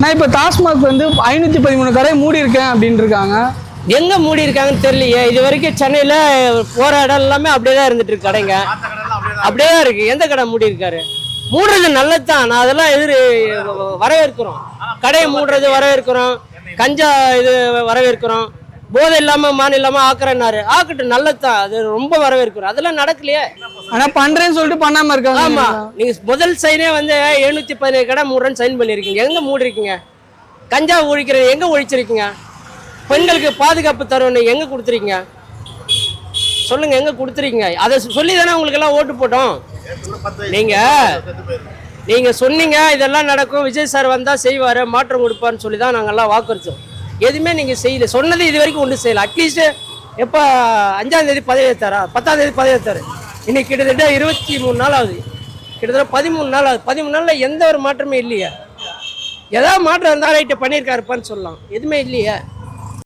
ஆனால் இப்போ டாஸ்மாக் வந்து 513 கடை மூடி இருக்கேன் அப்படின்னு இருக்காங்க. எங்கே மூடி இருக்காங்கன்னு தெரியலையே. இது வரைக்கும் சென்னையில் போகிற இடம் எல்லாமே அப்படியே தான் இருந்துட்டு இருக்கு. கடைங்க அப்படியே தான் இருக்குது. எந்த கடை மூடி இருக்காரு? மூடுறது நல்லது தான். நான் அதெல்லாம் வரவேற்கிறோம். கடையை மூடுறது வரவேற்கிறோம். கஞ்சா இது வரவேற்கிறோம். போதை இல்லாமல் மாநிலம் இல்லாமல் ஆக்குறேன்னாரு. ஆக்கட்டும், நல்லது தான். அது ரொம்ப வரவேற்கிறோம். அதெல்லாம் நடக்கலையே. ஆனால் பண்ணுறேன்னு சொல்லிட்டு பண்ணாமல் இருக்காங்க. ஆமாம், நீங்கள் முதல் சைனே வந்து 717 கடை மூடுறேன்னு சைன் பண்ணியிருக்கீங்க. எங்கே மூடிருக்கீங்க? கஞ்சா ஒழிக்கிறது எங்கே ஒழிச்சிருக்கீங்க? பெண்களுக்கு பாதுகாப்பு தருவன்னு எங்கே கொடுத்துருக்கீங்க? சொல்லுங்க, எங்கே கொடுத்துருக்கீங்க? அதை சொல்லி தானே உங்களுக்கு எல்லாம் ஓட்டு போட்டோம். நீங்கள் சொன்னீங்க இதெல்லாம் நடக்கும், விஜய் சார் வந்தால் செய்வார், மாற்றம் கொடுப்பார்னு சொல்லி தான் நாங்கள்லாம் வாக்குறுத்தோம். எதுவுமே நீங்கள் செய்யல. சொன்னது இது வரைக்கும் ஒன்றும் செய்யலை. அட்லீஸ்ட்டு எப்போ 5ஆம் தேதி பதவியேற்றாரா? 10ஆம் தேதி பதவியேற்றாரு. இன்னைக்கு கிட்டத்தட்ட 23 நாள் ஆகுது. கிட்டத்தட்ட 13 நாள் ஆகுது. 13 நாளில் எந்த ஒரு மாற்றமே இல்லையா? ஏதாவது மாற்றம் இருந்தால் ரைட்டு பண்ணியிருக்காருப்பான்னு சொல்லலாம். எதுவுமே இல்லையா?